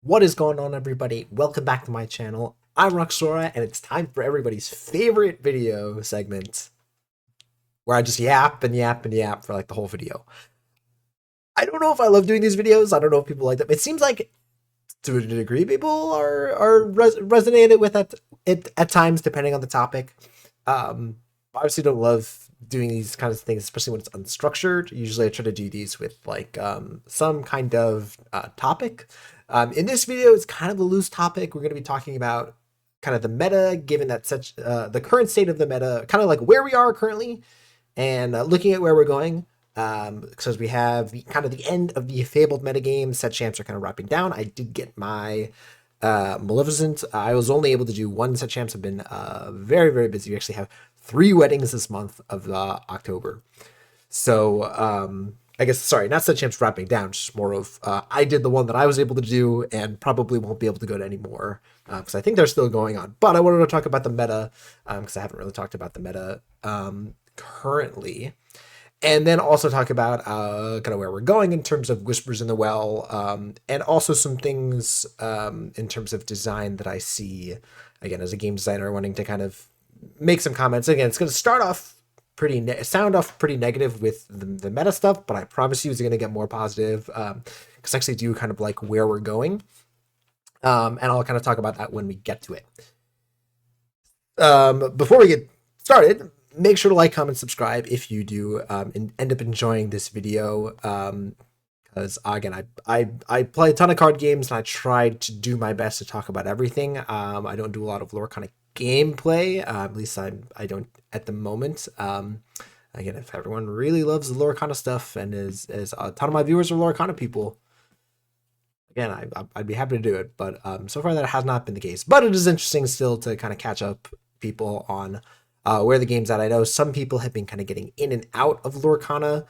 What is going on, everybody? Welcome back to my channel. I'm Roxora, and it's time for everybody's favorite video segment where I just yap and yap and yap for like the whole video. I don't know if I love doing these videos. I don't know if people like them. It seems like, to a degree, people are resonated with it at times, depending on the topic. Obviously, don't love doing these kinds of things, especially when it's unstructured. Usually, I try to do these with like some kind of topic. In this video, it's kind of a loose topic. We're going to be talking about kind of the meta, given that such the current state of the meta, kind of like where we are currently, and looking at where we're going. Because we have kind of the end of the Fabled metagame. Set champs are kind of wrapping down. I did get my Maleficent. I was only able to do one set champs. I've been very, very busy. We actually have 3 weddings this month of October. So I guess, sorry, not set champs wrapping down, just more of I did the one that I was able to do and probably won't be able to go to anymore because I think they're still going on. But I wanted to talk about the meta because I haven't really talked about the meta currently. And then also talk about kind of where we're going in terms of Whispers in the Well, and also some things in terms of design that I see, again, as a game designer, wanting to kind of make some comments. Again, it's going to start off sound off pretty negative with the meta stuff, but I promise you it's going to get more positive because I actually do kind of like where we're going. And I'll kind of talk about that when we get to it. Before we get started, make sure to like, comment, subscribe if you do end up enjoying this video. Because again, I play a ton of card games and I try to do my best to talk about everything. I don't do a lot of lore kind of gameplay. At least I don't at the moment. Again, if everyone really loves the lore kind of stuff and is a ton of my viewers are lore kind of people, again, I'd be happy to do it. But so far that has not been the case. But it is interesting still to kind of catch up people on where the game's at. I know some people have been kind of getting in and out of Lorcana,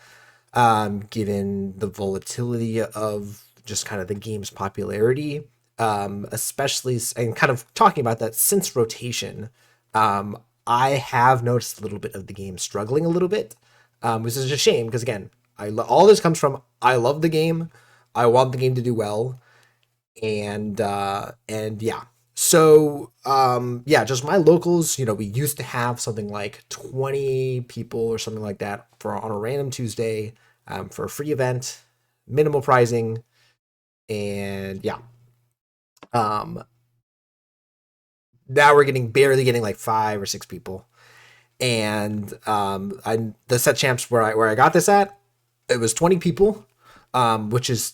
given the volatility of just kind of the game's popularity, especially, and kind of talking about that since rotation. I have noticed a little bit of the game struggling a little bit, which is a shame because, again, all this comes from I love the game. I want the game to do well. And yeah. So, yeah, just my locals, we used to have something like 20 people or something like that on a random Tuesday, for a free event, minimal pricing. And yeah, now we're barely getting like 5 or 6 people. And, the set champs where I got this at, it was 20 people, which is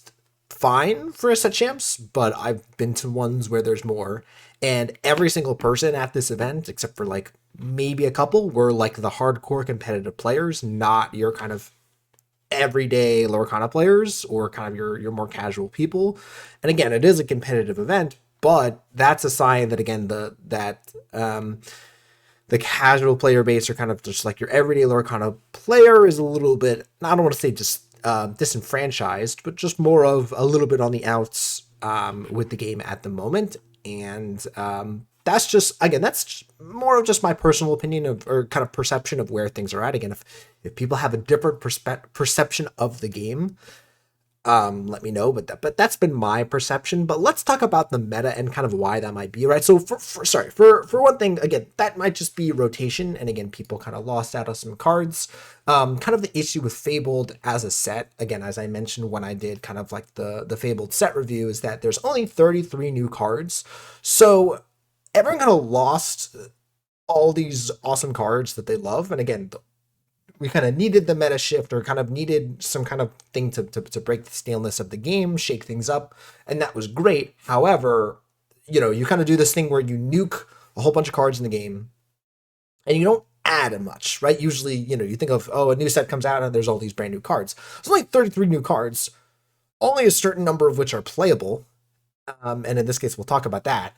fine for a set champs, but I've been to ones where there's more, and every single person at this event, except for like maybe a couple, were like the hardcore competitive players, not your kind of everyday Lorcana players or kind of your more casual people. And again, it is a competitive event, but that's a sign that, again, the casual player base, or kind of just like your everyday Lorcana player, is a little bit, I don't want to say just disenfranchised, but just more of a little bit on the outs with the game at the moment. And that's just, again, that's more of just my personal opinion or kind of perception of where things are at. Again, if people have a different perception of the game, let me know, but that's been my perception. But let's talk about the meta and kind of why that might be, right? So for one thing, again, that might just be rotation, and again, people kind of lost out on some cards. Kind of the issue with Fabled as a set, again, as I mentioned when I did kind of like the Fabled set review, is that there's only 33 new cards, so everyone kind of lost all these awesome cards that they love. And again, we kind of needed the meta shift, or kind of needed some kind of thing to break the staleness of the game, shake things up, and that was great. However, you kind of do this thing where you nuke a whole bunch of cards in the game, and you don't add much, right? Usually, you think of, a new set comes out and there's all these brand new cards. There's only 33 new cards, only a certain number of which are playable, and in this case, we'll talk about that.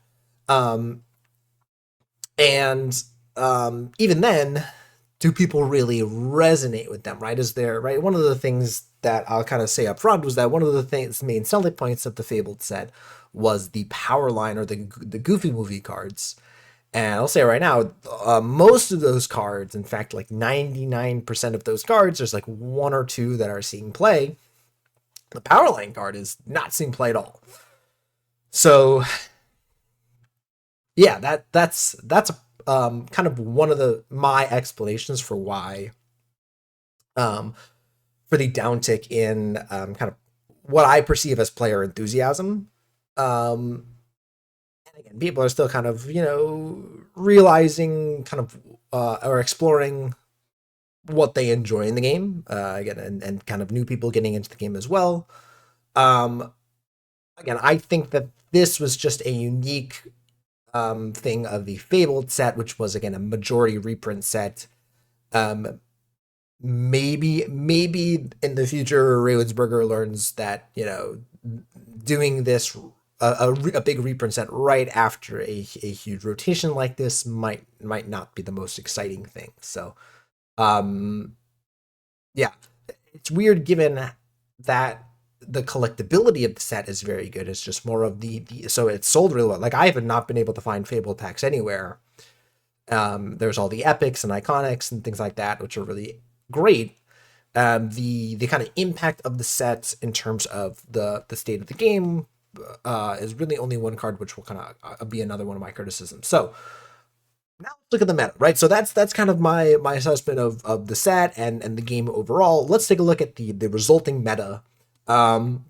Even then, do people really resonate with them, right? Right? One of the things that I'll kind of say up front was that one of the main selling points of the Fabled set was the power line, or the Goofy movie cards. And I'll say right now, most of those cards, in fact, like 99% of those cards, there's like 1 or 2 that are seeing play. The power line card is not seeing play at all. So yeah, that's kind of one of the my explanations for why um for the downtick in kind of what I perceive as player enthusiasm. Um, and again, people are still kind of realizing kind of or exploring what they enjoy in the game again, and kind of new people getting into the game as well. Um, Again, I think that this was just a unique thing of the Fabled set, which was again a majority reprint set. Um, maybe in the future, Ravensburger learns that doing this a big reprint set right after a huge rotation like this might not be the most exciting thing. So um, yeah, it's weird given that the collectability of the set is very good. It's just more of the so it's sold really well. Like I have not been able to find Fable packs anywhere. There's all the epics and iconics and things like that, which are really great. The kind of impact of the set in terms of the state of the game is really only one card, which will kind of be another one of my criticisms. So now let's look at the meta, right? So that's kind of my assessment of the set and the game overall. Let's take a look at the resulting meta. Um,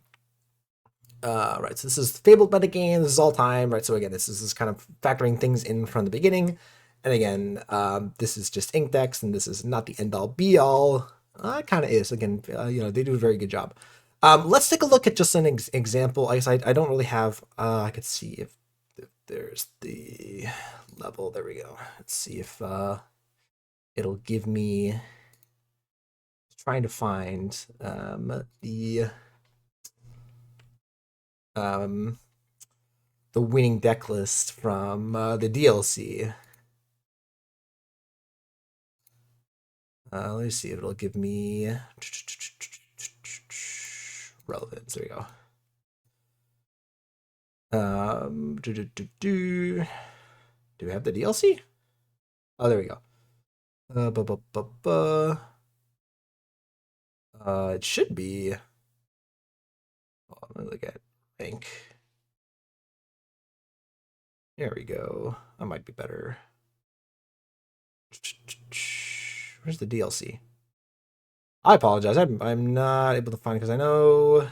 right, so this is Fabled meta game. This is all time, right? So again, this is kind of factoring things in from the beginning. And again, this is just ink decks, and this is not the end all be all. It kind of is. Again, they do a very good job. Let's take a look at just an example. I don't really have. I could see if there's the level. There we go. Let's see if it'll give me. Trying to find um, the winning deck list from the DLC. Let me see if it'll give me relevance. There we go. Do we have the DLC? Oh, there we go. It should be. Oh, let me look at rank. There we go. That might be better. Where's the DLC? I apologize. I'm not able to find it because I know.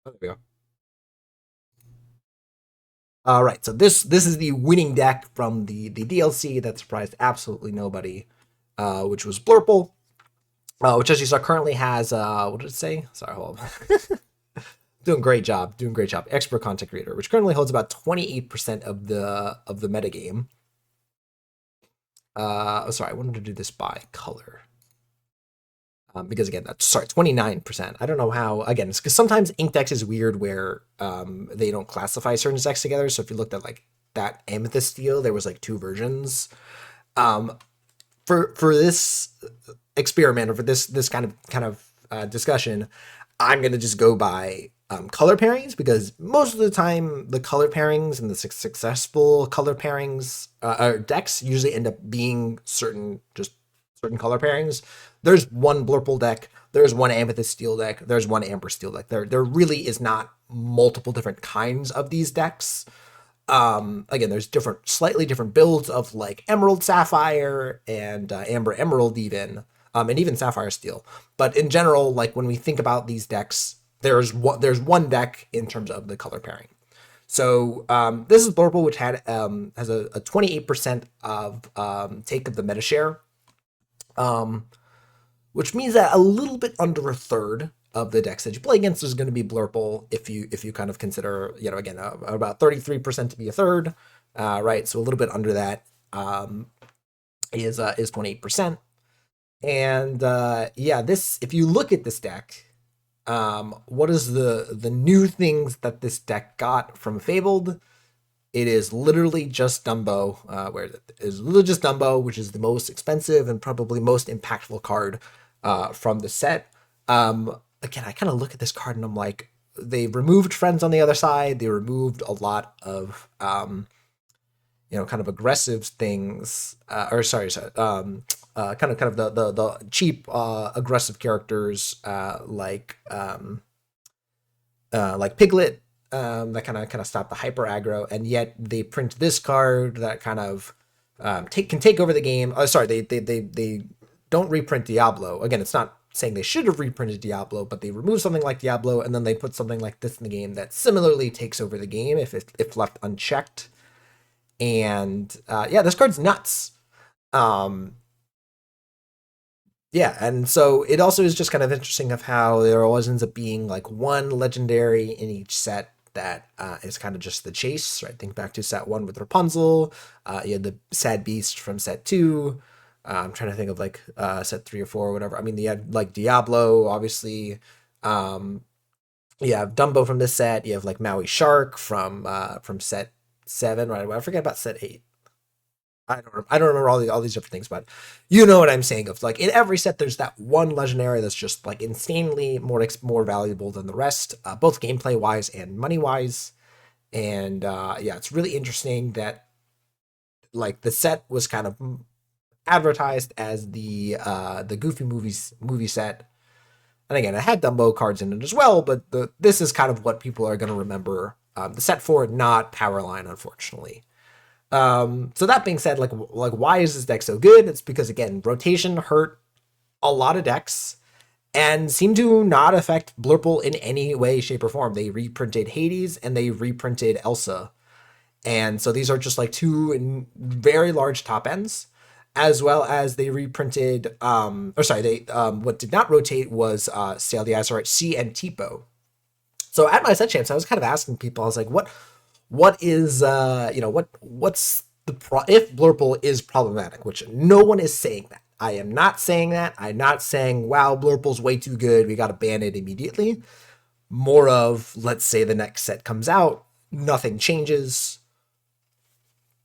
Oh, there we go. All right, so this is the winning deck from the DLC that surprised absolutely nobody, which was Blurple, which as you saw currently has what did it say? Sorry, hold on. Doing great job, doing great job. Expert content creator, which currently holds about 28% of the metagame. Oh, sorry, I wanted to do this by color. Because again, that's sorry, 29%. I don't know how, again, it's because sometimes ink decks is weird where they don't classify certain decks together. So if you looked at like that Amethyst Steel, there was like two versions. For this experiment or for this kind of discussion, I'm gonna just go by color pairings because most of the time the color pairings and the successful color pairings or decks usually end up being certain color pairings. There's one Blurple deck, there's one Amethyst Steel deck, there's one Amber Steel deck. There really is not multiple different kinds of these decks. Again, there's slightly different builds of like Emerald Sapphire and Amber Emerald even, and even Sapphire Steel. But in general, like when we think about these decks, there's one deck in terms of the color pairing. So this is Blurple, which has a 28% of take of the meta share, which means that a little bit under a third of the decks that you play against is going to be Blurple if you kind of consider, again, about 33% to be a third, right? So a little bit under that is 28%. And yeah, this, if you look at this deck, what is the new things that this deck got from Fabled? It is literally just Dumbo, where it is literally just Dumbo, which is the most expensive and probably most impactful card from the set. Again, I kind of look at this card and I'm like, they removed friends on the other side. They removed a lot of, kind of aggressive things, or sorry, kind of the cheap aggressive characters like like Piglet, that kind of stop the hyper aggro, and yet they print this card that kind of can take over the game. Oh, sorry, they don't reprint Diablo. Again, it's not saying they should have reprinted Diablo, but they remove something like Diablo, and then they put something like this in the game that similarly takes over the game if left unchecked. And yeah, this card's nuts. Um, yeah, and so it also is just kind of interesting of how there always ends up being like one legendary in each set that is kind of just the chase, right? Think back to set one with Rapunzel. You had the Sad Beast from set two. I'm trying to think of like set three or four or whatever. I mean, you had like Diablo, obviously. Um, you have Dumbo from this set. You have like Maui Shark from set seven, right? I forget about set eight. I don't remember all these different things, but you know what I'm saying. Of like in every set, there's that one legendary that's just like insanely more valuable than the rest, both gameplay wise and money wise. And yeah, it's really interesting that like the set was kind of advertised as the Goofy movie set, and again, it had Dumbo cards in it as well. But this is kind of what people are going to remember the set for, not Powerline, unfortunately. So that being said, like why is this deck so good? It's because again, rotation hurt a lot of decks and seemed to not affect Blurple in any way, shape, or form. They reprinted Hades and they reprinted Elsa. And so these are just like two very large top ends, as well as they reprinted or sorry, they what did not rotate was Sail the Azurite Sea and Tipo. So at my set champs, I was kind of asking people, I was like, what is what's if Blurple is problematic, which no one is saying that. I am not saying that. I'm not saying, wow, Blurple's way too good, we got to ban it immediately. More of, let's say the next set comes out, nothing changes.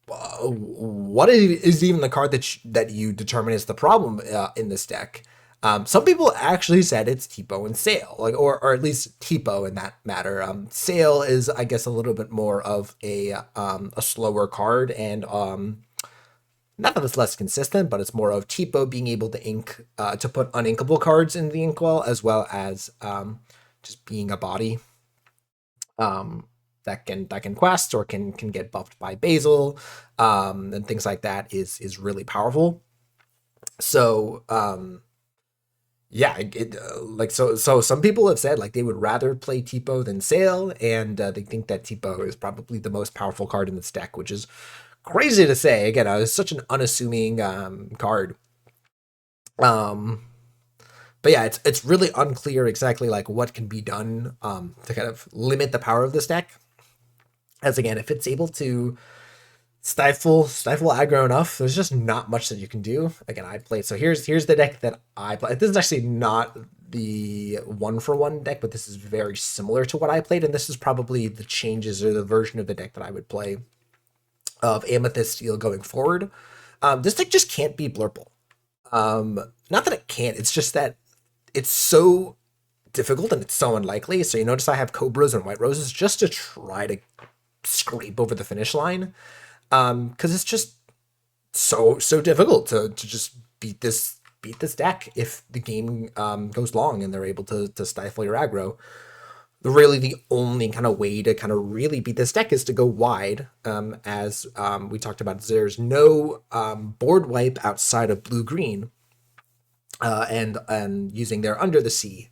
What is even the card that you determine is the problem in this deck? Some people actually said it's Tipo and Sail, like, or at least Tipo in that matter. Sail is, I guess, a little bit more of a slower card, and not that it's less consistent, but it's more of Tipo being able to to put uninkable cards in the inkwell, as well as just being a body that can quest or can get buffed by Basil, and things like that is really powerful. So yeah, like so some people have said like they would rather play Tipo than Sail, and they think that Tipo is probably the most powerful card in this deck, which is crazy to say. Again, it's such an unassuming card. But yeah, it's really unclear exactly like what can be done to kind of limit the power of this deck. As again, if it's able to stifle aggro enough, there's just not much that you can do. Again, I played, so here's the deck that I play. This is actually not the 1-for-1 deck, but this is very similar to what I played, and this is probably the changes or the version of the deck that I would play of Amethyst Steel going forward. This deck just can't be Blurple. Not that it can't, it's just that it's so difficult and it's so unlikely. So you notice I have Cobras and White Roses just to try to scrape over the finish line, because it's just so difficult to just beat this deck if the game goes long and they're able to stifle your aggro. Really, the only kind of way to kind of really beat this deck is to go wide, as we talked about. There's no board wipe outside of blue-green, and using their Under the Sea,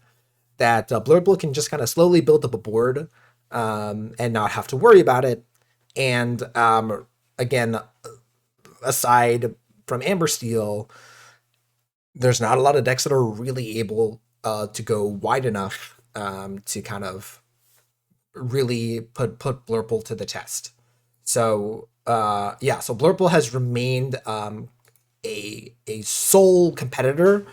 that Blurple can just kind of slowly build up a board and not have to worry about it. And again, aside from Amber Steel, there's not a lot of decks that are really able to go wide enough to kind of really put Blurple to the test. So yeah, so Blurple has remained a sole competitor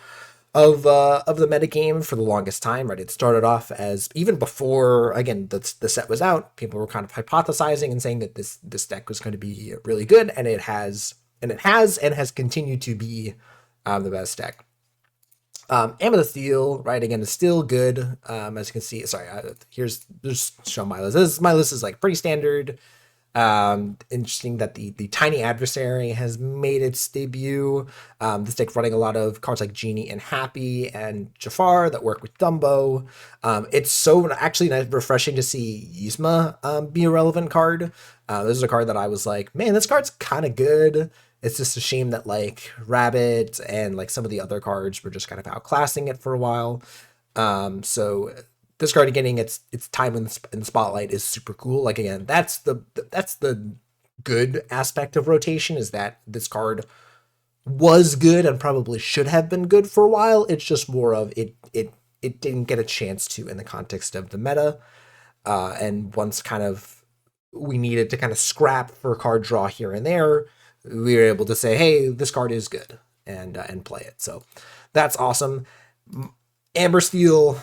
of the metagame for the longest time, right? It started off as, even before, again, the set was out, people were kind of hypothesizing and saying that this deck was going to be really good, and it has continued to be the best deck. Amethyst Steel, right, again, is still good. As you can see, sorry, here's just show my list. My list is like pretty standard. Interesting that the Tiny Adversary has made its debut. This deck running a lot of cards like Genie and Happy and Jafar that work with Dumbo. It's so actually nice, refreshing to see Yzma be a relevant card. This is a card that I was like, man, this card's kind of good. It's just a shame that like Rabbit and like some of the other cards were just kind of outclassing it for a while. So this card getting its time in the spotlight is super cool. Like again, that's the good aspect of rotation, is that this card was good and probably should have been good for a while. It's just more of it didn't get a chance to in the context of the meta. And once kind of we needed to kind of scrap for card draw here and there, we were able to say, hey, this card is good, and play it. So that's awesome. Amber Steel,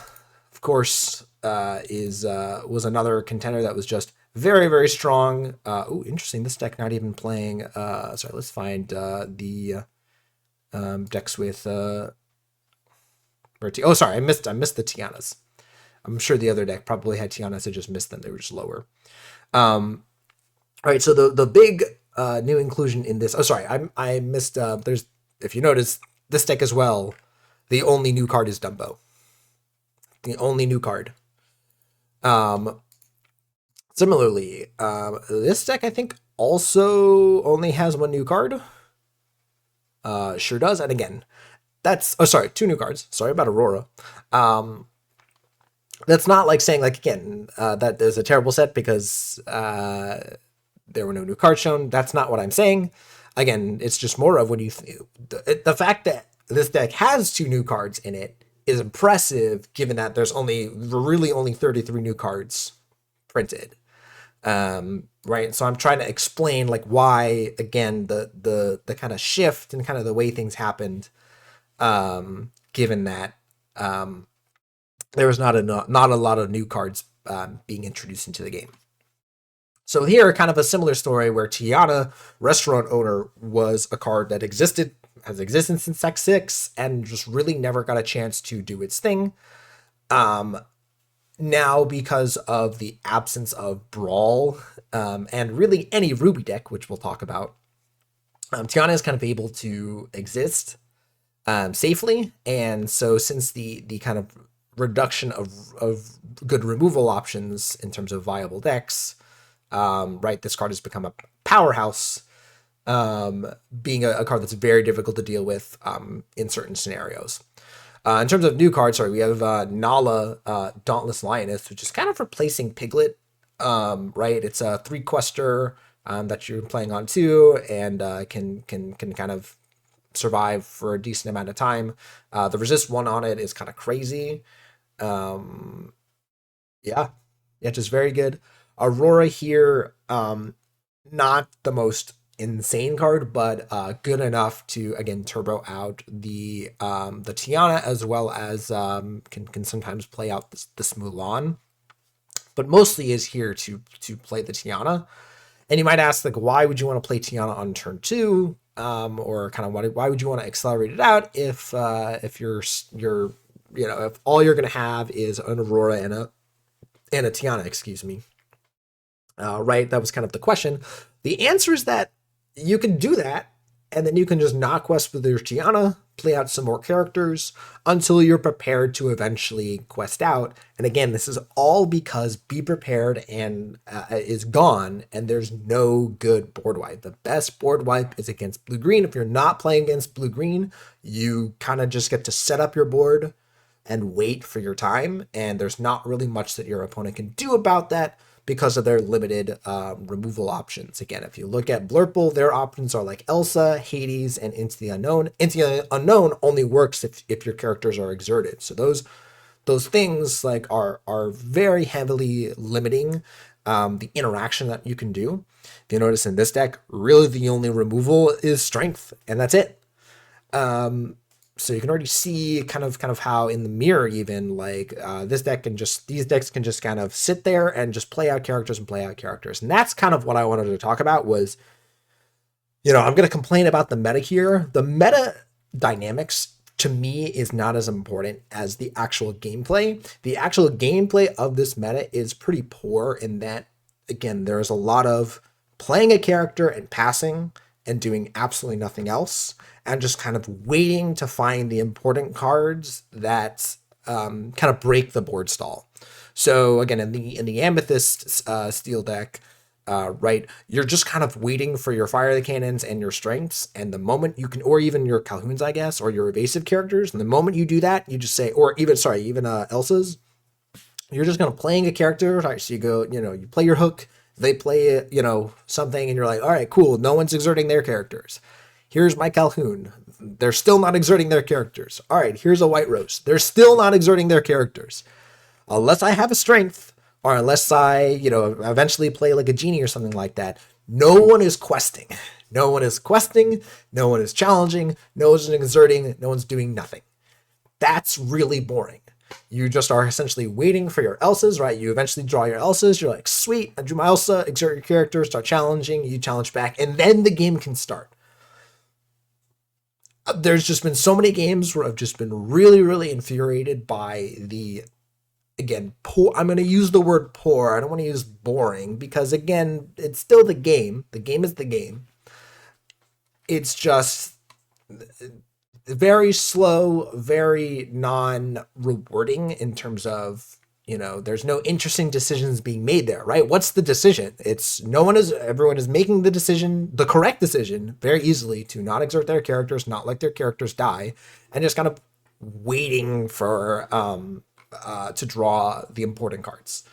of course, was another contender that was just very, very strong. Oh, interesting. This deck not even playing. Sorry, let's find the decks with. Oh, sorry, I missed the Tianas. I'm sure the other deck probably had Tianas. I just missed them. They were just lower. All right, so the big new inclusion in this. Oh, sorry, I missed. There's, if you notice, this deck as well. The only new card is Dumbo. The only new card. Similarly, this deck I think also only has one new card. Sure does, and again, that's two new cards. Sorry about Aurora. That's not like saying like again that there's a terrible set because there were no new cards shown. That's not what I'm saying. Again, it's just more of when you the fact that this deck has 2 new cards in it is impressive, given that there's really only 33 new cards printed. Right, so I'm trying to explain like why again the kind of shift and kind of the way things happened, given that there was not a lot of new cards being introduced into the game. So here, kind of a similar story where Tiana, Restaurant Owner, was a card that has existed since Deck 6 and just really never got a chance to do its thing. Now, because of the absence of Brawl and really any Ruby deck, which we'll talk about, Tiana is kind of able to exist safely. And so since the kind of reduction of good removal options in terms of viable decks, right, this card has become a powerhouse, being a card that's very difficult to deal with in certain scenarios. In terms of new cards, we have Nala, Dauntless Lioness, which is kind of replacing Piglet, right? It's a 3-quester that you're playing on 2 and can kind of survive for a decent amount of time. The resist 1 on it is kind of crazy. Yeah, just very good. Aurora here, not the most insane card, but good enough to again turbo out the Tiana, as well as can sometimes play out this Mulan, but mostly is here to play the Tiana. And you might ask, like, why would you want to play Tiana on turn 2, or kind of why would you want to accelerate it out if you're if all you're gonna have is an Aurora and a Tiana, excuse me. Right, that was kind of the question. The answer is that you can do that, and then you can just not quest with your Tiana, play out some more characters until you're prepared to eventually quest out. And again, this is all because Be Prepared and is gone, and there's no good board wipe. The best board wipe is against blue-green. If you're not playing against blue-green, you kind of just get to set up your board and wait for your time, and there's not really much that your opponent can do about that because of their limited removal options. Again, if you look at Blurple, their options are like Elsa, Hades, and Into the Unknown. Into the Unknown only works if your characters are exerted. So those things like are very heavily limiting the interaction that you can do. If you notice in this deck, really the only removal is Strength, and that's it. So you can already see kind of how in the mirror, even like these decks can just kind of sit there and just play out characters. And that's kind of what I wanted to talk about was, I'm going to complain about the meta here. The meta dynamics to me is not as important as the actual gameplay. The actual gameplay of this meta is pretty poor in that, again, there's a lot of playing a character and passing and doing absolutely nothing else, and just kind of waiting to find the important cards that kind of break the board stall. So again, in the Amethyst steel deck, right, you're just kind of waiting for your fire cannons and your strengths, and the moment you can, or even your Calhouns, I guess, or your evasive characters, and the moment you do that, you just say, or even, sorry, even Elsa's, you're just gonna playing a character, right? So you go, you play your hook, they play, something, and you're like, all right, cool, no one's exerting their characters. Here's my Calhoun. They're still not exerting their characters. All right, here's a White Rose. They're still not exerting their characters. Unless I have a strength, or unless I, eventually play like a genie or something like that, no one is questing. No one is questing. No one is challenging. No one's exerting. No one's doing nothing. That's really boring. You just are essentially waiting for your Elsas, right? You eventually draw your Elsas. You're like, sweet, I drew my Elsa, exert your character, start challenging, you challenge back, and then the game can start. There's just been so many games where I've just been really, really infuriated by the, again, poor. I'm going to use the word poor. I don't want to use boring because, again, it's still the game. The game is the game. It's just very slow, very non-rewarding in terms of, there's no interesting decisions being made there, right? What's the decision? Everyone is making the decision, the correct decision, very easily to not exert their characters, not let their characters die, and just kind of waiting for, to draw the important cards.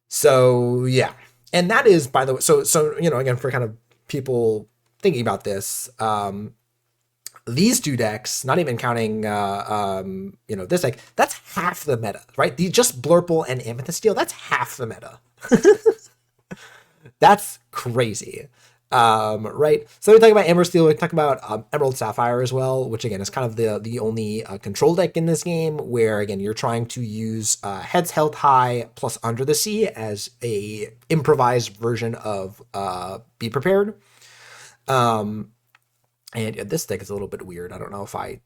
So yeah. And that is, by the way, so, again, for kind of people thinking about this, these two decks, not even counting, this deck, that's half the meta, right? Just Blurple and Amethyst Steel, that's half the meta. That's crazy. Right? So we talk about Amber Steel, we talk about Emerald Sapphire as well, which again is kind of the only control deck in this game where, again, you're trying to use Heads Held High plus Under the Sea as a improvised version of Be Prepared. And this deck is a little bit weird. I don't know if I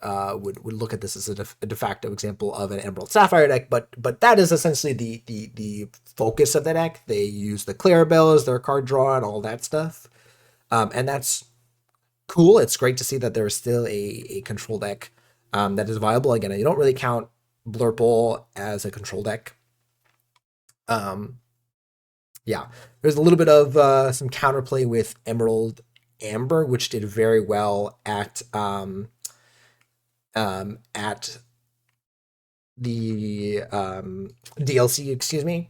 would look at this as a de facto example of an Emerald Sapphire deck, but that is essentially the focus of the deck. They use the Clarabelle as their card draw and all that stuff, and that's cool. It's great to see that there's still a control deck that is viable. Again, you don't really count Blurple as a control deck. Yeah, there's a little bit of some counterplay with Emerald Amber, which did very well at the DLC, excuse me,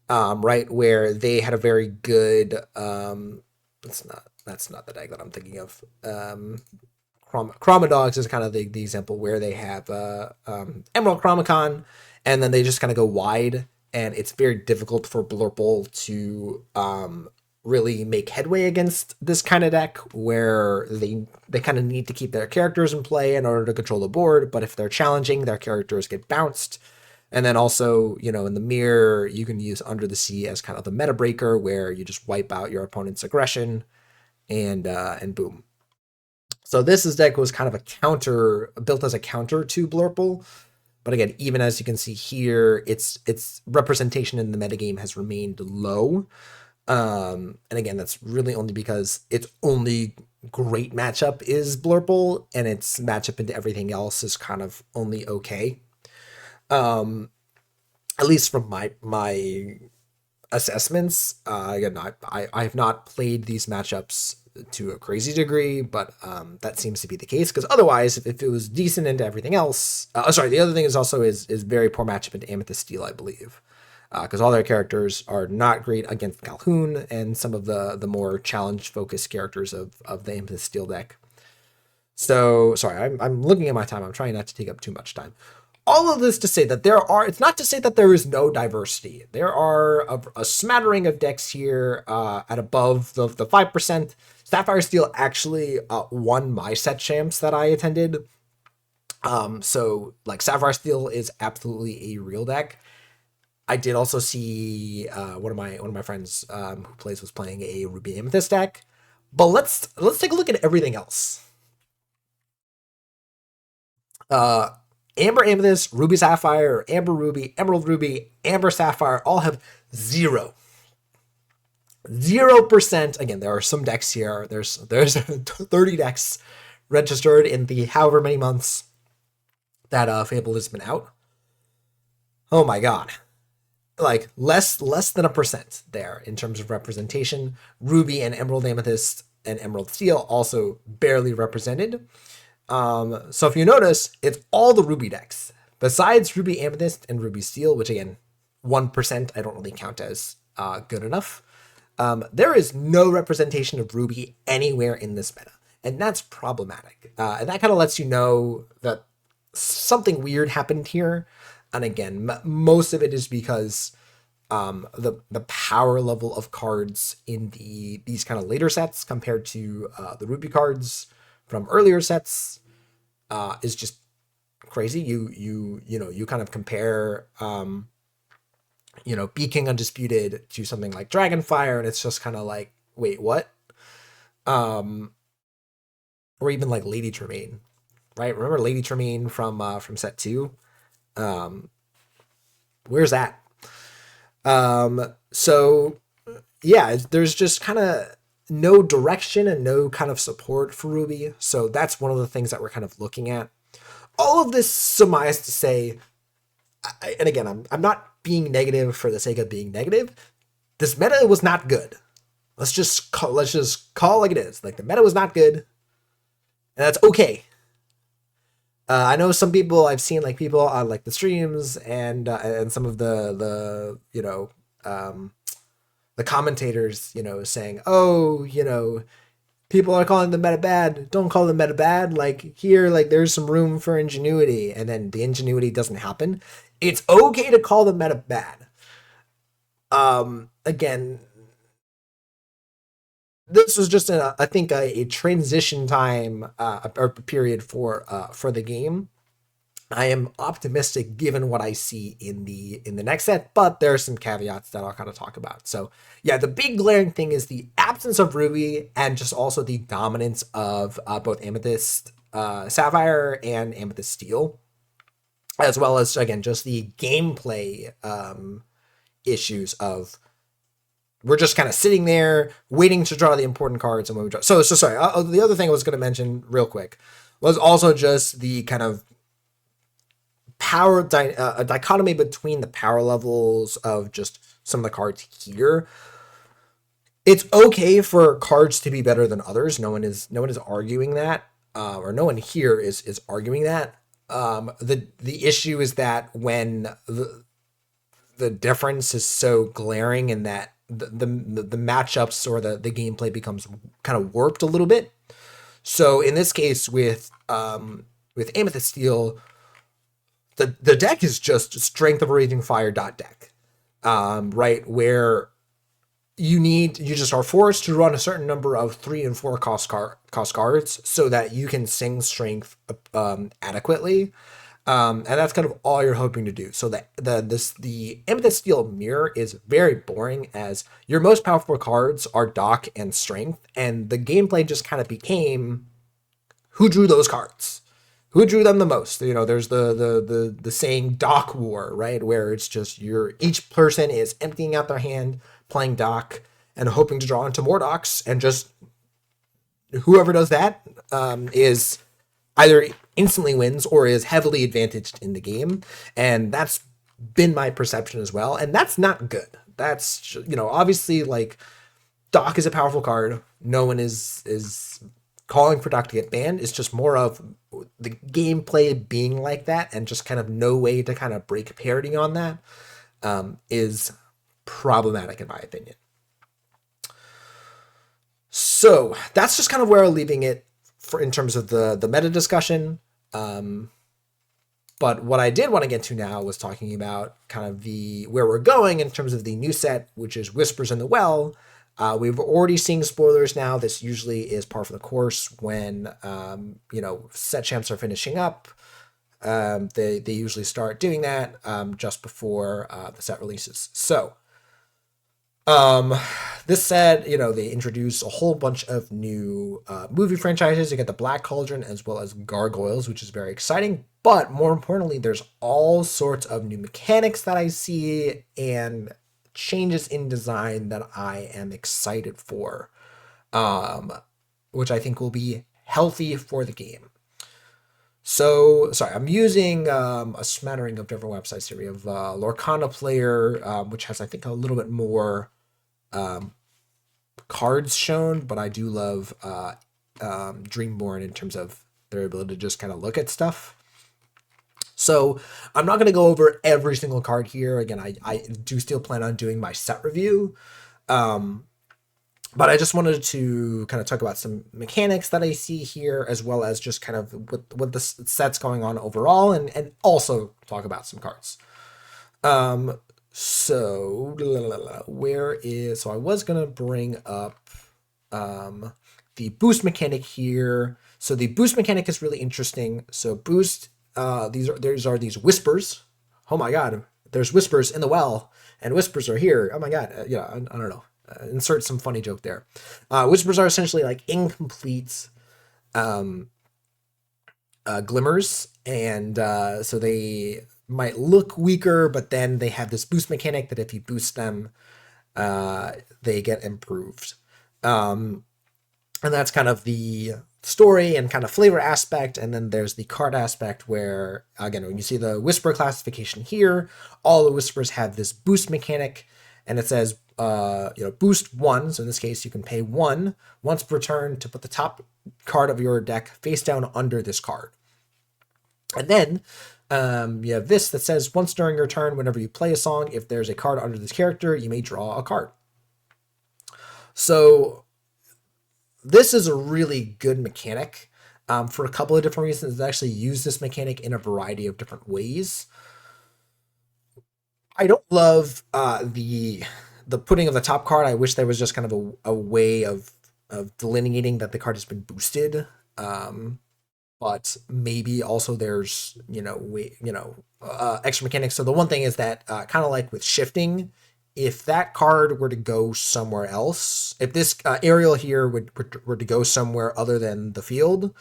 right, where they had a very good that's not the deck that I'm thinking of. Chroma Dogs is kind of the example where they have Emerald Chromacon, and then they just kind of go wide, and it's very difficult for Blurple to really make headway against this kind of deck where they kind of need to keep their characters in play in order to control the board, but if they're challenging, their characters get bounced. And then also, in the mirror, you can use Under the Sea as kind of the meta breaker where you just wipe out your opponent's aggression and boom. So this deck was kind of built as a counter to Blurple. But again, even as you can see here, its representation in the metagame has remained low. And again, that's really only because its only great matchup is Blurple, and its matchup into everything else is kind of only okay. At least from my assessments. Again, I have not played these matchups to a crazy degree, but that seems to be the case, because otherwise, if it was decent into everything else, the other thing is also is very poor matchup into Amethyst Steel, I believe. Because all their characters are not great against Calhoun and some of the more challenge-focused characters of the Amethyst Steel deck. So, sorry, I'm looking at my time. I'm trying not to take up too much time. All of this to say that it's not to say that there is no diversity. There are a smattering of decks here at above the 5%. Sapphire Steel actually won my set champs that I attended. So, like, Sapphire Steel is absolutely a real deck. I did also see one of my friends who was playing a Ruby Amethyst deck. But let's take a look at everything else. Amber Amethyst, Ruby Sapphire, Amber Ruby, Emerald Ruby, Amber Sapphire all have 0 0%. Again, there are some decks here. There's 30 decks registered in the however many months that Fabled has been out. Oh my god. Like less than a percent there in terms of representation. Ruby and Emerald Amethyst and Emerald Steel also barely represented. So if you notice, it's all the Ruby decks. Besides Ruby Amethyst and Ruby Steel, which again, 1% I don't really count as good enough. There is no representation of Ruby anywhere in this meta, and that's problematic. And that kind of lets you know that something weird happened here. And again, most of it is because the power level of cards in these kind of later sets compared to the Ruby cards from earlier sets is just crazy. You kind of compare Bee King Undisputed to something like Dragonfire, and it's just kind of like, wait, what? Or even like Lady Tremaine, right? Remember Lady Tremaine from set 2? Where's that? So yeah, there's just kind of no direction and no kind of support for Ruby. So that's one of the things that we're kind of looking at. All of this summarized to say, and again, I'm not being negative for the sake of being negative. This meta was not good. Let's just call it like it is. Like, the meta was not good, and that's okay. I know some people, I've seen like people on like the streams and some of the commentators, saying, oh, people are calling the meta bad. Don't call the meta bad. Like, here, like, there's some room for ingenuity, and then the ingenuity doesn't happen. It's okay to call the meta bad. Again, this was just I think a transition time or period for the game. I am optimistic given what I see in the next set, but there are some caveats that I'll kind of talk about. So yeah, the big glaring thing is the absence of Ruby and just also the dominance of both Amethyst Sapphire and Amethyst Steel, as well as, again, just the gameplay issues of we're just kind of sitting there waiting to draw the important cards, and when we draw. So sorry. The other thing I was going to mention real quick was also just the kind of power a dichotomy between the power levels of just some of the cards here. It's okay for cards to be better than others. No one is arguing that, or no one here is arguing that. The issue is that when the difference is so glaring, and that the matchups or the gameplay becomes kind of warped a little bit. So in this case with Amethyst Steel, the deck is just Strength of a Raging Fire deck, right, where you just are forced to run a certain number of 3 and 4 cost cards so that you can sing Strength adequately. And that's kind of all you're hoping to do. So the Amethyst Steel mirror is very boring, as your most powerful cards are Dock and Strength, and the gameplay just kind of became who drew those cards, who drew them the most. There's the saying Dock War, right, where it's just each person is emptying out their hand, playing Dock, and hoping to draw into more Docks, and just whoever does that is either instantly wins or is heavily advantaged in the game. And that's been my perception as well. And that's not good. That's, obviously, like, Dock is a powerful card. No one is calling for Dock to get banned. It's just more of the gameplay being like that, and just kind of no way to kind of break parity on that is problematic, in my opinion. So that's just kind of where I'm leaving it in terms of the meta discussion. But what I did want to get to now was talking about kind of where we're going in terms of the new set, which is Whispers in the Well. We've already seen spoilers now. This usually is par for the course when set champs are finishing up. They usually start doing that just before the set releases. So this set, they introduce a whole bunch of new movie franchises. You get the Black Cauldron as well as Gargoyles, which is very exciting. But more importantly, there's all sorts of new mechanics that I see, and changes in design that I am excited for, um, which I think will be healthy for the game. So, sorry, I'm using a smattering of different websites here. We have Lorcana Player, which has, I think, a little bit more um, cards shown, but I do love Dreamborn in terms of their ability to just kind of look at stuff. So I'm not going to go over every single card here. Again, I do still plan on doing my set review. But I just wanted to kind of talk about some mechanics that I see here, as well as just kind of what the set's going on overall, and also talk about some cards. So so I was gonna bring up the boost mechanic here. So the boost mechanic is really interesting. So boost, these are these whispers. Oh my god, there's whispers in the well, and whispers are here. Oh my god, yeah, I don't know. Insert some funny joke there. Whispers are essentially like incomplete glimmers, and so they might look weaker, but then they have this boost mechanic that if you boost them, they get improved. And that's kind of the story and kind of flavor aspect. And then there's the card aspect where, again, when you see the whisper classification here, all the whispers have this boost mechanic, and it says, boost 1. So in this case, you can pay 1 once per turn to put the top card of your deck face down under this card. And then you have this that says, once during your turn, whenever you play a song, if there's a card under this character, you may draw a card. So this is a really good mechanic for a couple of different reasons. They actually use this mechanic in a variety of different ways. I don't love the putting of the top card. I wish there was just kind of a way of delineating that the card has been boosted. But maybe also there's extra mechanics. So the one thing is that kind of like with shifting, if that card were to go somewhere else, if this aerial here were to go somewhere other than the field,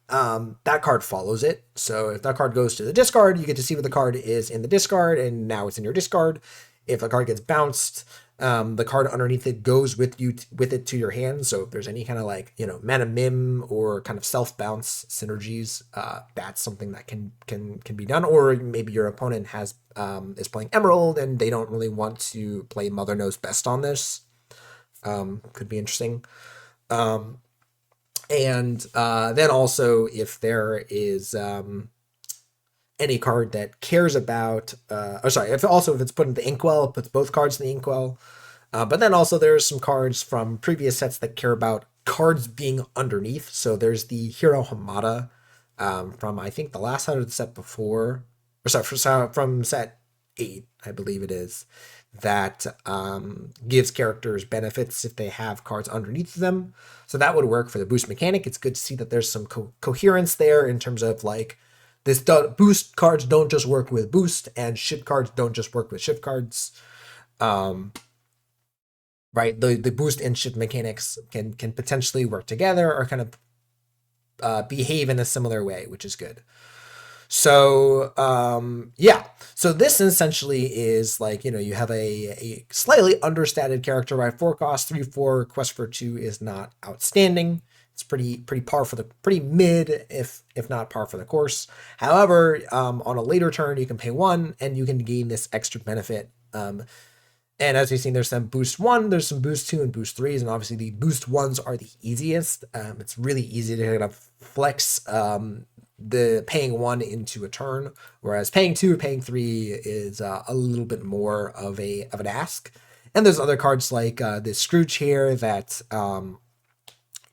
that card follows it. So if that card goes to the discard, you get to see what the card is in the discard, and now it's in your discard. If the card gets bounced, the card underneath it goes with it to your hand. So if there's any kind of mana mim or kind of self bounce synergies, that's something that can be done. Or maybe your opponent is playing Emerald and they don't really want to play Mother Knows Best on this. Could be interesting. And then also if there is any card that cares about, if it's put in the inkwell, it puts both cards in the inkwell. But then also there's some cards from previous sets that care about cards being underneath. So there's the Hero Hamada from, I think, the last set of the set before, from set 8, I believe it is, that gives characters benefits if they have cards underneath them. So that would work for the boost mechanic. It's good to see that there's some coherence there in terms of this boost cards don't just work with boost, and shift cards don't just work with shift cards. Right, the boost and shift mechanics can potentially work together or kind of behave in a similar way, which is good. So so this essentially is you have a slightly understated character, right? 4 cost, 3/4, quest for 2 is not outstanding. It's pretty mid, if not par for the course. However, on a later turn, you can pay 1 and you can gain this extra benefit. And as we've seen, there's some boost 1, there's some boost 2 and boost 3s, and obviously the boost 1s are the easiest. It's really easy to kind of flex the paying 1 into a turn, whereas paying 2 or paying 3 is a little bit more of an ask. And there's other cards like this Scrooge here that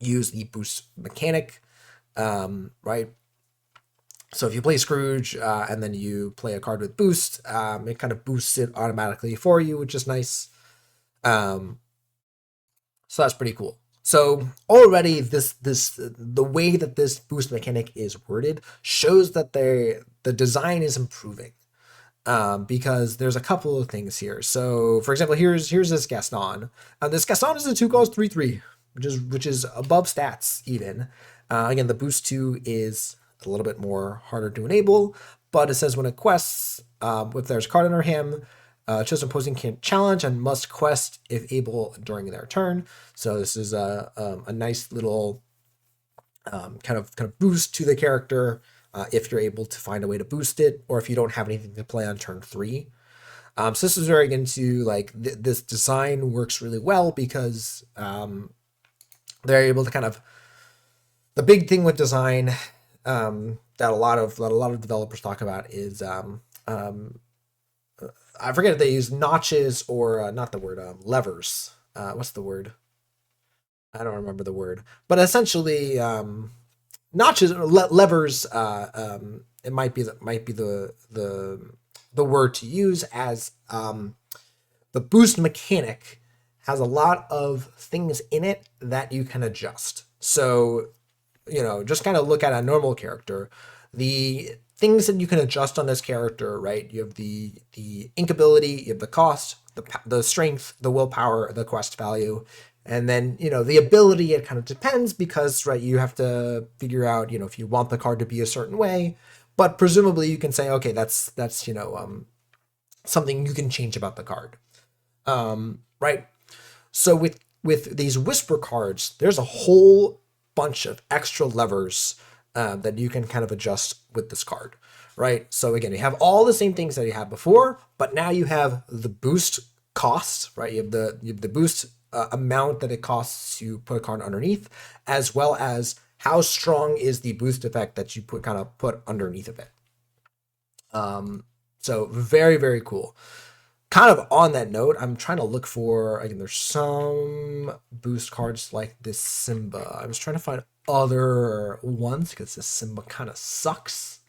use the boost mechanic, right? So if you play Scrooge and then you play a card with boost, it kind of boosts it automatically for you, which is nice. So that's pretty cool. So already the way that this boost mechanic is worded shows that the design is improving. Because there's a couple of things here. So for example, here's this Gaston. This Gaston is a 2 cost 3/3. Which is above stats even. Again, the boost 2 is a little bit more harder to enable, but it says when it quests, if there's a card under him, Chosen opposing can challenge and must quest if able during their turn. So this is a nice little kind of boost to the character if you're able to find a way to boost it, or if you don't have anything to play on turn 3. So this is very into like this design works really well because they're able to kind of, the big thing with design that a lot of developers talk about is I forget if they use notches or not the word levers. What's the word? I don't remember the word, but essentially notches or levers. It might be the word to use, as the boost mechanic has a lot of things in it that you can adjust. So, just kind of look at a normal character. The things that you can adjust on this character, right? You have the ink ability, you have the cost, the strength, the willpower, the quest value, and then the ability. It kind of depends because you have to figure out if you want the card to be a certain way, but presumably you can say, okay, that's something you can change about the card, right? So with these whisper cards, there's a whole bunch of extra levers that you can kind of adjust with this card, right? So again, you have all the same things that you had before, but now you have the boost cost, right? You have the boost amount that it costs to put a card underneath, as well as how strong is the boost effect that you put underneath of it. So very, very cool. Kind of on that note, I'm trying to look for, again, there's some boost cards like this Simba. I was trying to find other ones because this Simba kind of sucks.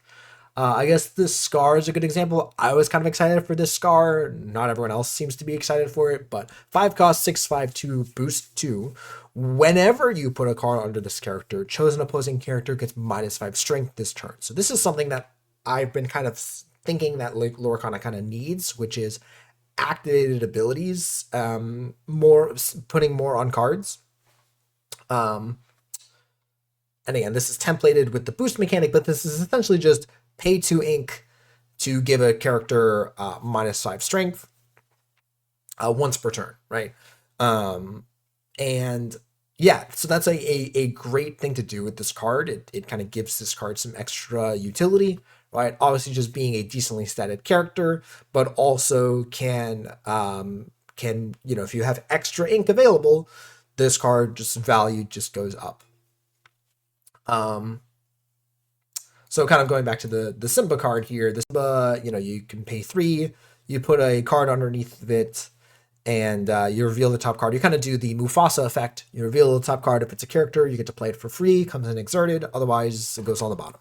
I guess this Scar is a good example. I was kind of excited for this Scar. Not everyone else seems to be excited for it, but 5 cost, 6/5/2, boost 2. Whenever you put a card under this character, chosen opposing character gets -5 strength this turn. So this is something that I've been kind of thinking that Lorcana kind of needs, which is activated abilities, putting more on cards. And again, this is templated with the boost mechanic, but this is essentially just pay 2 ink to give a character -5 strength once per turn, right? And yeah, so that's a great thing to do with this card. It kind of gives this card some extra utility, right? Obviously just being a decently statted character, but also can if you have extra ink available, this card value just goes up. So kind of going back to the Simba card here, the Simba, you can pay 3, you put a card underneath of it, and you reveal the top card. You kind of do the Mufasa effect. You reveal the top card if it's a character, you get to play it for free, comes in exerted, otherwise it goes on the bottom.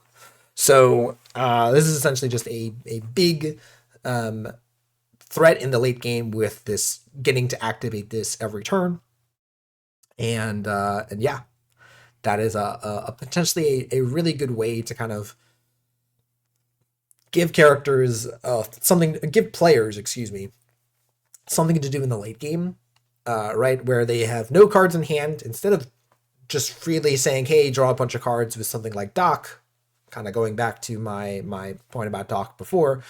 So this is essentially just a big threat in the late game with this getting to activate this every turn. And yeah, that is a potentially a really good way to kind of give characters give players, something to do in the late game, right? Where they have no cards in hand, instead of just freely saying, hey, draw a bunch of cards with something like Doc, kind of going back to my point about Doc before,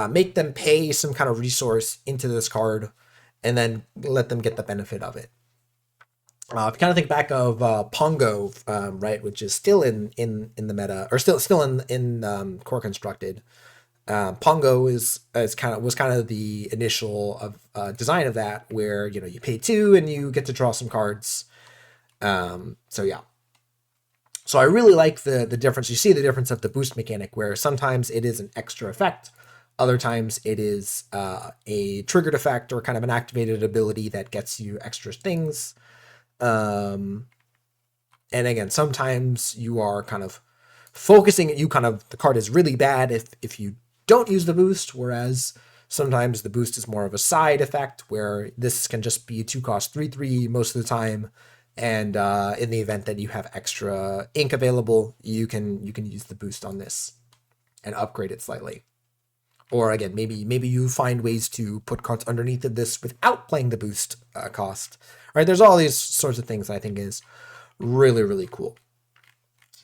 make them pay some kind of resource into this card and then let them get the benefit of it. If you kind of think back of Pongo, right, which is still in the meta, or still in core constructed. Pongo was kind of the initial design of that, where you pay 2 and you get to draw some cards. So yeah. So I really like the difference. You see the difference of the boost mechanic, where sometimes it is an extra effect, other times it is a triggered effect or kind of an activated ability that gets you extra things. And again, sometimes you are kind of focusing, the card is really bad if you don't use the boost, whereas sometimes the boost is more of a side effect, where this can just be 2 cost 3/3 most of the time. And in the event that you have extra ink available, you can use the boost on this and upgrade it slightly. Or again, maybe you find ways to put cards underneath of this without playing the boost cost. Right? There's all these sorts of things that I think is really, really cool.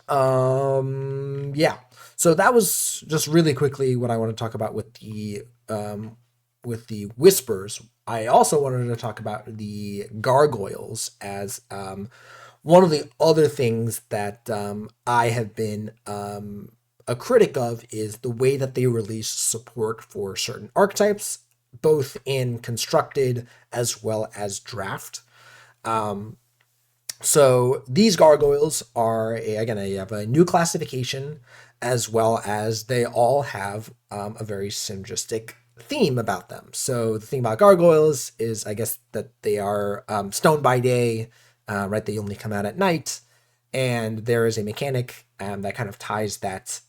Yeah. So that was just really quickly what I want to talk about with the with the whispers, I also wanted to talk about the gargoyles as one of the other things that I have been a critic of is the way that they release support for certain archetypes, both in constructed as well as draft. So these gargoyles are, again, you have a new classification, as well as they all have a very synergistic theme about them. So the thing about gargoyles is, I guess, that they are stone by day, right? They only come out at night, and there is a mechanic that kind of ties that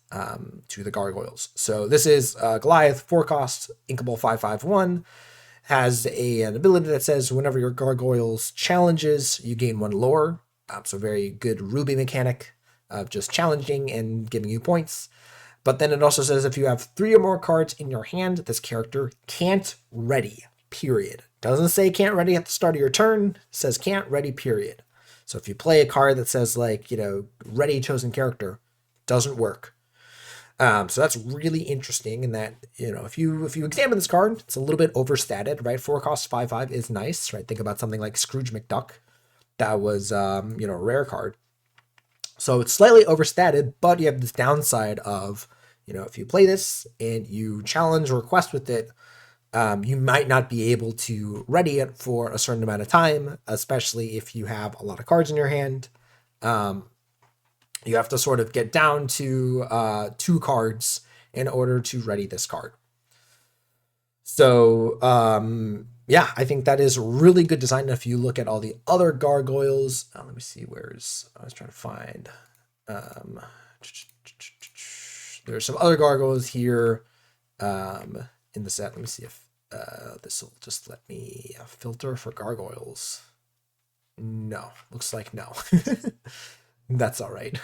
to the gargoyles. So this is Goliath, 4 cost, inkable 5/5/1. Has an ability that says whenever your gargoyles challenges, you gain 1 lore. So very good Ruby mechanic of just challenging and giving you points. But then it also says if you have 3 or more cards in your hand, this character can't ready, period. Doesn't say can't ready at the start of your turn, it says can't ready, period. So if you play a card that says like, ready chosen character, doesn't work. So that's really interesting in that, if you examine this card, it's a little bit overstated, right? 4 cost 5/5 is nice, right? Think about something like Scrooge McDuck. That was, a rare card. So it's slightly overstated, but you have this downside of, if you play this and you challenge or request with it, you might not be able to ready it for a certain amount of time, especially if you have a lot of cards in your hand. You have to sort of get down to 2 cards in order to ready this card. So, yeah, I think that is really good design. If you look at all the other gargoyles, let me see, I was trying to find, there's some other gargoyles here in the set. Let me see if this will just let me filter for gargoyles. No, looks like no. That's all right.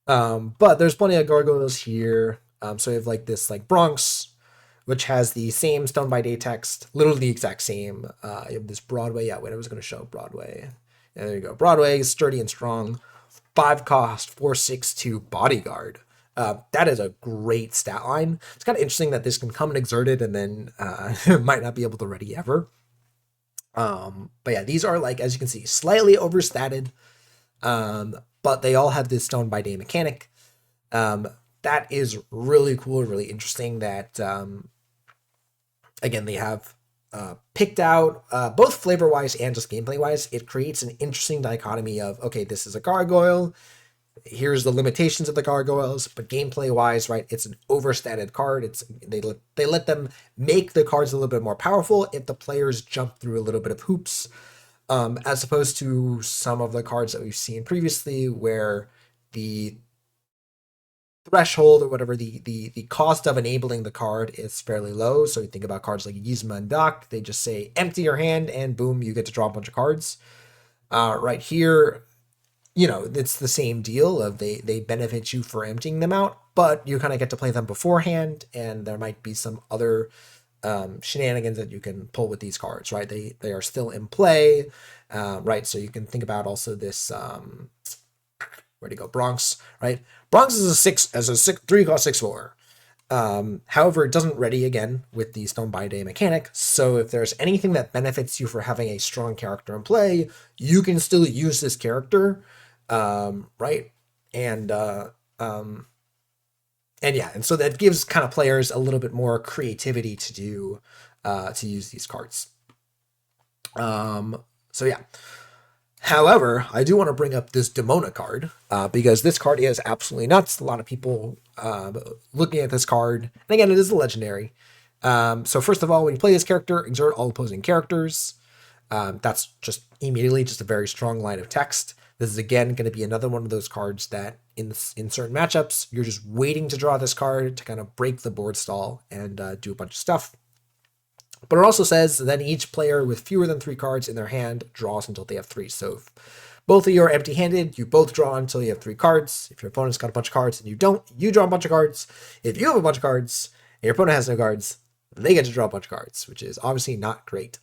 But there's plenty of gargoyles here. So you have like this like Bronx, which has the same Stone by Day text, literally the exact same. You have this Broadway. Yeah, wait, I was going to show Broadway. And there you go. Broadway is sturdy and strong. 5 cost, 4/6/2 bodyguard. That is a great stat line. It's kind of interesting that this can come and exerted and then might not be able to ready ever. But yeah, these are like, as you can see, slightly overstated. But they all have this Stone by Day mechanic. That is really cool, really interesting that, again, they have picked out, both flavor-wise and just gameplay-wise, it creates an interesting dichotomy of, okay, this is a gargoyle, here's the limitations of the gargoyles, but gameplay-wise, right, it's an overstated card. They let them make the cards a little bit more powerful if the players jump through a little bit of hoops, as opposed to some of the cards that we've seen previously where the threshold or whatever, the cost of enabling the card is fairly low. So you think about cards like Yzma and Doc, they just say empty your hand and boom, you get to draw a bunch of cards. Right here, it's the same deal of they benefit you for emptying them out, but you kind of get to play them beforehand, and there might be some other shenanigans that you can pull with these cards, right? They are still in play, right? So you can think about also this, where'd he go? Bronx, right? Bronx is a 3 cost 6/4. However, it doesn't ready again with the Stone by Day mechanic. So if there's anything that benefits you for having a strong character in play, you can still use this character, right? And yeah, and so that gives kind of players a little bit more creativity to do, to use these cards. So yeah. However, I do want to bring up this Demona card, because this card is absolutely nuts. A lot of people looking at this card, and again, it is a legendary. So first of all, when you play this character, exert all opposing characters. That's just immediately just a very strong line of text. This is again going to be another one of those cards that in certain matchups, you're just waiting to draw this card to kind of break the board stall and do a bunch of stuff. But it also says that each player with fewer than 3 cards in their hand draws until they have 3. So if both of you are empty-handed, you both draw until you have 3 cards. If your opponent's got a bunch of cards and you don't, you draw a bunch of cards. If you have a bunch of cards and your opponent has no cards, they get to draw a bunch of cards, which is obviously not great.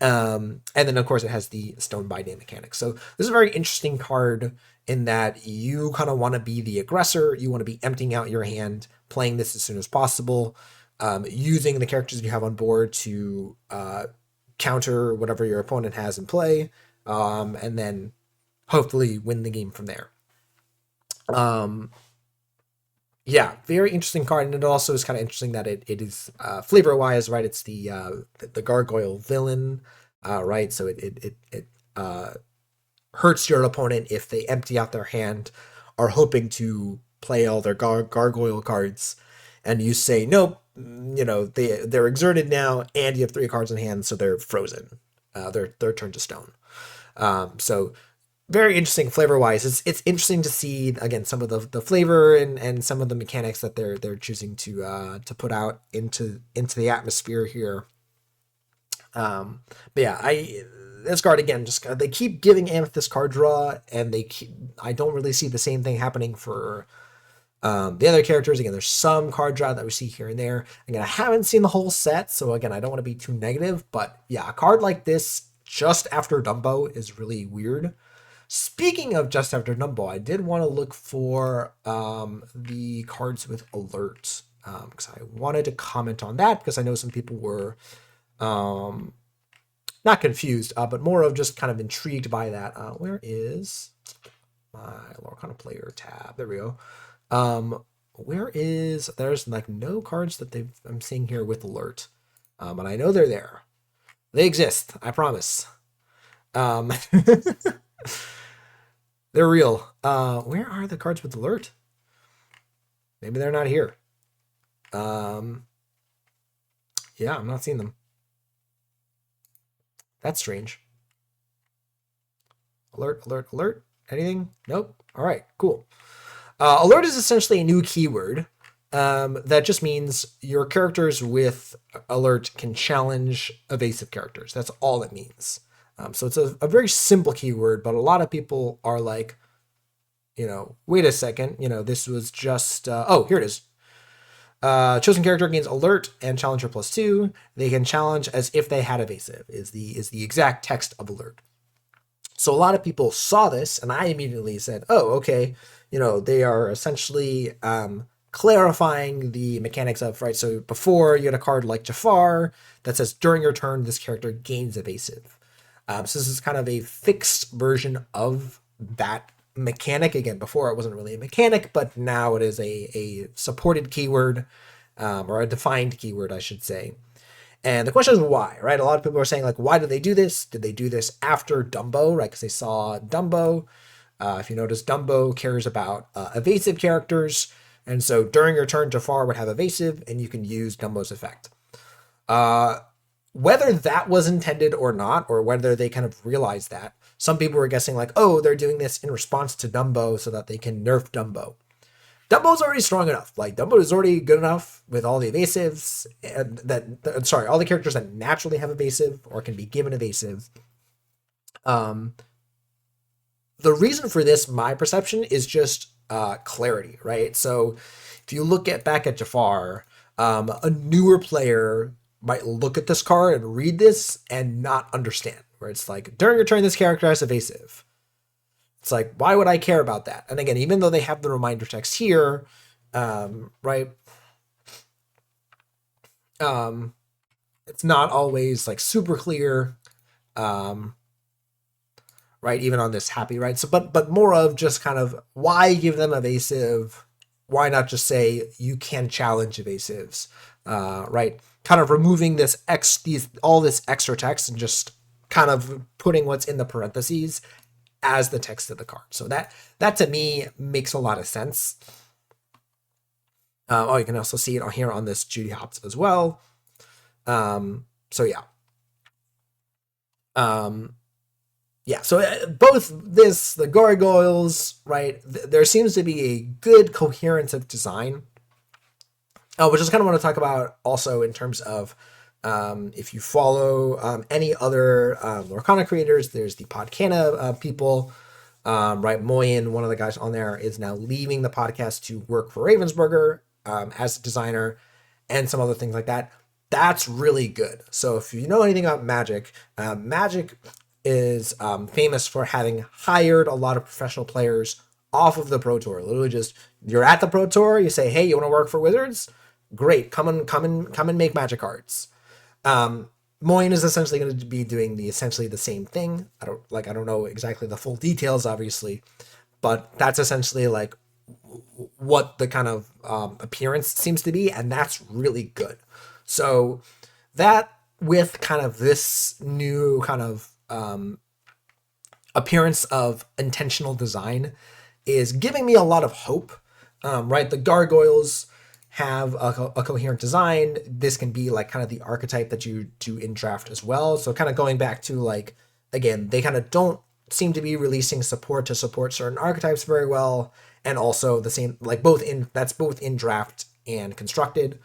And then, of course, it has the Stone by Day mechanic. So this is a very interesting card in that you kind of want to be the aggressor. You want to be emptying out your hand, playing this as soon as possible. using the characters you have on board to counter whatever your opponent has in play, and then hopefully win the game from there. Yeah, very interesting card, and it also is kind of interesting that it is flavor wise, right? It's the gargoyle villain, right? So it hurts your opponent if they empty out their hand, are hoping to play all their gargoyle cards, and you say nope. They're exerted now, and you have 3 cards in hand, so they're frozen. They're turned to stone. So very interesting flavor wise. It's interesting to see again some of the flavor and some of the mechanics that they're choosing to put out into the atmosphere here. But yeah, this card again, just they keep giving Amethyst card draw, and I don't really see the same thing happening for the other characters. Again, there's some card draw that we see here and there. Again, I haven't seen the whole set, so again, I don't want to be too negative, but yeah, a card like this just after Dumbo is really weird. Speaking of just after Dumbo, I did want to look for the cards with alert, because I wanted to comment on that, because I know some people were not confused, but more of just kind of intrigued by that. Where is my Lorcana player tab? There we go. There's like no cards that I'm seeing here with alert, and I know they're there. They exist, I promise. They're real. Where are the cards with alert? Maybe they're not here. Yeah, I'm not seeing them. That's strange. Alert, alert, alert. Anything? Nope. All right, cool. Alert is essentially a new keyword that just means your characters with alert can challenge evasive characters. That's all it means. So it's a very simple keyword, but a lot of people are like, wait a second, this was just, oh, here it is. Chosen character gains alert and challenger +2. They can challenge as if they had evasive, is the exact text of alert. So a lot of people saw this, and I immediately said, oh, okay, they are essentially clarifying the mechanics of, right? So before you had a card like Jafar that says during your turn, this character gains evasive. So this is kind of a fixed version of that mechanic. Again, before it wasn't really a mechanic, but now it is a supported keyword, or a defined keyword, I should say. And the question is why, right? A lot of people are saying, like, why did they do this? Did they do this after Dumbo, right? Because they saw Dumbo. If you notice, Dumbo cares about evasive characters. And so during your turn, Jafar would have evasive, and you can use Dumbo's effect. Whether that was intended or not, or whether they kind of realized that, some people were guessing like, oh, they're doing this in response to Dumbo so that they can nerf Dumbo. Dumbo's already strong enough. Like, Dumbo is already good enough with all the evasives, and all the characters that naturally have evasive or can be given evasive. The reason for this, my perception, is just clarity, right? So if you look back at Jafar, a newer player might look at this card and read this and not understand, where it's like, during your turn, this character has evasive. It's like, why would I care about that? And again, even though they have the reminder text here, right? It's not always like super clear, right? Even on this happy, right? So, but more of just kind of why give them evasive? Why not just say you can challenge evasives, right? Kind of removing all this extra text and just kind of putting what's in the parentheses as the text of the card. So that to me makes a lot of sense. You can also see it here on this Judy Hopps as well. So yeah. So both the gargoyles, right? There seems to be a good coherence of design. Which is kind of want to talk about also in terms of if you follow any other Lorcana creators, there's the Podcana people, right? Moyen, one of the guys on there, is now leaving the podcast to work for Ravensburger as a designer and some other things like that. That's really good. So if you know anything about Magic, Magic is famous for having hired a lot of professional players off of the Pro Tour. Literally just, you're at the Pro Tour, you say, hey, you want to work for Wizards? great, come and make magic cards. Moyne is essentially going to be doing essentially the same thing. I don't know exactly the full details, obviously, but that's essentially like what the kind of appearance seems to be, and that's really good. So that with kind of this new kind of appearance of intentional design is giving me a lot of hope. Right, the gargoyles have a coherent design. This can be like kind of the archetype that you do in draft as well. So kind of going back to like, again, they kind of don't seem to be releasing support to support certain archetypes very well, and also the same like both in draft and constructed.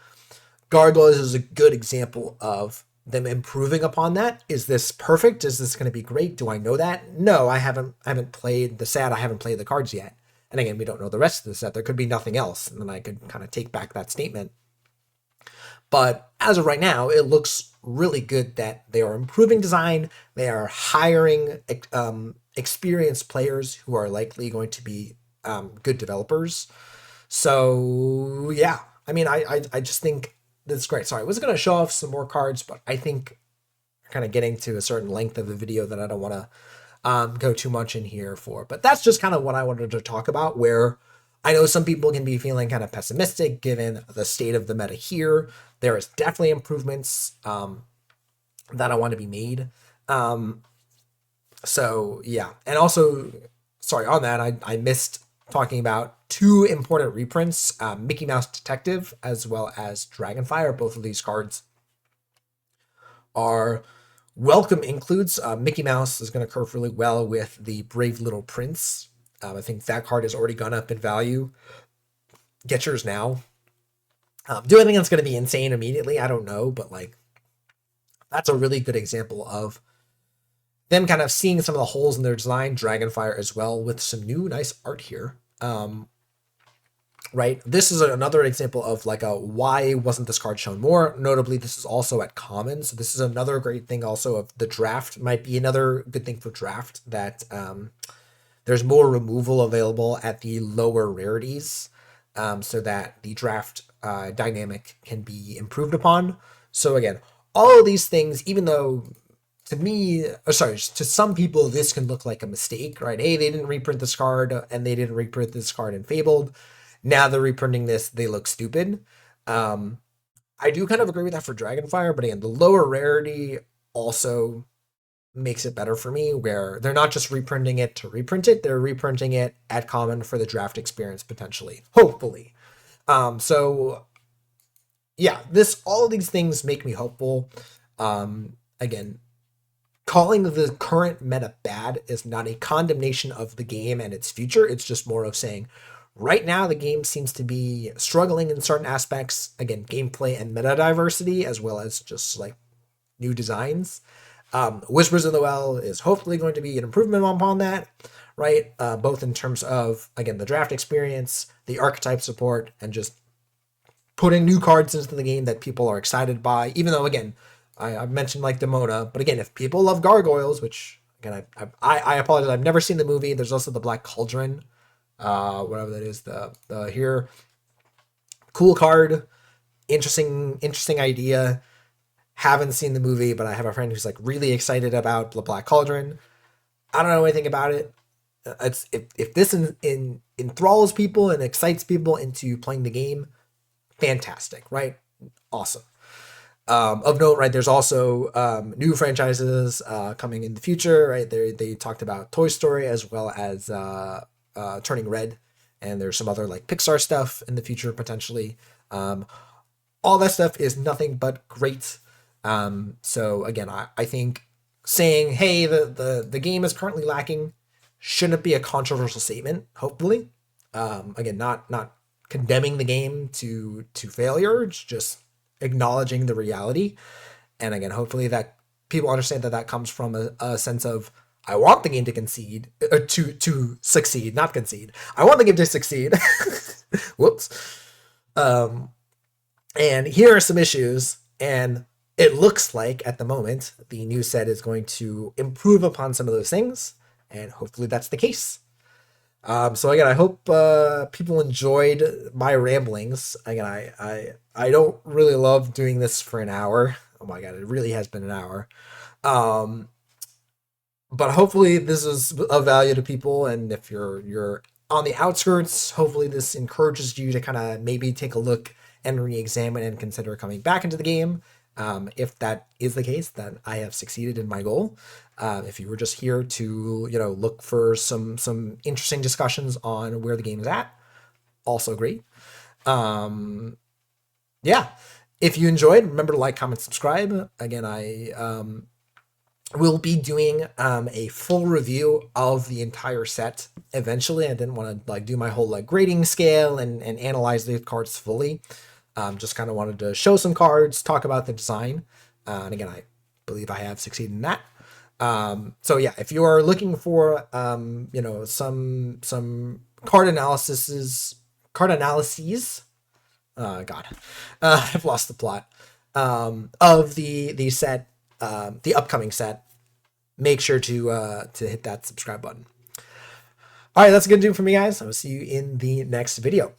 Gargoyles is a good example of them improving upon that. Is this perfect? Is this going to be great? Do I know that? No, I haven't played the set. I haven't played the cards yet. And again, we don't know the rest of the set. There could be nothing else, and then I could kind of take back that statement. But as of right now, it looks really good that they are improving design. They are hiring experienced players who are likely going to be good developers. So yeah, I mean, I just think that's great. Sorry, I was going to show off some more cards, but I think kind of getting to a certain length of the video that I don't want to go too much in here for. But that's just kind of what I wanted to talk about, where I know some people can be feeling kind of pessimistic given the state of the meta here. There is definitely improvements that I want to be made. So yeah, and also, sorry, on that, I missed talking about two important reprints, Mickey Mouse Detective as well as Dragonfire. Both of these cards are welcome includes. Mickey Mouse is going to curve really well with the Brave Little Prince. I think that card has already gone up in value. Get yours now. Do I think that's going to be insane immediately? I don't know, but like that's a really good example of them kind of seeing some of the holes in their design. Dragonfire as well with some new nice art here. Right, this is another example of like a why wasn't this card shown more. Notably, this is also at common, so this is another great thing. Also, of the draft might be another good thing for draft that there's more removal available at the lower rarities, so that the draft dynamic can be improved upon. So again, all of these things, even though to me, to some people, this can look like a mistake, right? Hey, they didn't reprint this card, and they didn't reprint this card in Fabled. Now they're reprinting this, they look stupid. I do kind of agree with that for Dragonfire, but again, the lower rarity also makes it better for me, where they're not just reprinting it to reprint it, they're reprinting it at common for the draft experience, potentially, hopefully. So yeah, all of these things make me hopeful. Again, calling the current meta bad is not a condemnation of the game and its future. It's just more of saying, right now the game seems to be struggling in certain aspects. Again, gameplay and meta diversity, as well as just like new designs. Whispers of the Well is hopefully going to be an improvement upon that, right? Both in terms of, again, the draft experience, the archetype support, and just putting new cards into the game that people are excited by. Even though, again, I've mentioned like Demona, but again, if people love gargoyles, which again, I apologize, I've never seen the movie. There's also the Black Cauldron, whatever that is. The here, cool card, interesting idea. Haven't seen the movie, but I have a friend who's like really excited about the Black Cauldron. I don't know anything about it. It's if this enthralls people and excites people into playing the game, fantastic, right? Awesome. Of note, right, there's also new franchises coming in the future, right? They talked about Toy Story as well as Turning Red, and there's some other like Pixar stuff in the future potentially. All that stuff is nothing but great. So again, I think saying, hey, the game is currently lacking shouldn't be a controversial statement, hopefully. Again, not condemning the game to failure, it's just acknowledging the reality. And again, hopefully that people understand that comes from a sense of, I want the game to concede, or to succeed, not concede. I want the game to succeed. Whoops. And here are some issues, and it looks like at the moment the new set is going to improve upon some of those things, and hopefully that's the case. So again, I hope people enjoyed my ramblings. Again, I don't really love doing this for an hour. Oh my god, it really has been an hour. Um, but hopefully this is of value to people, and if you're on the outskirts, hopefully this encourages you to kind of maybe take a look and re-examine and consider coming back into the game. If that is the case, then I have succeeded in my goal. If you were just here to look for some interesting discussions on where the game is at, also great. Um, yeah, if you enjoyed, remember to like, comment, subscribe. Again, I we'll be doing a full review of the entire set eventually. I didn't want to like do my whole like grading scale and analyze the cards fully. Just kind of wanted to show some cards, talk about the design, and again, I believe I have succeeded in that. So yeah, if you are looking for some card analyses, God, I've lost the plot of the set, the upcoming set. Make sure to hit that subscribe button. All right, that's gonna do it for me, guys. I will see you in the next video.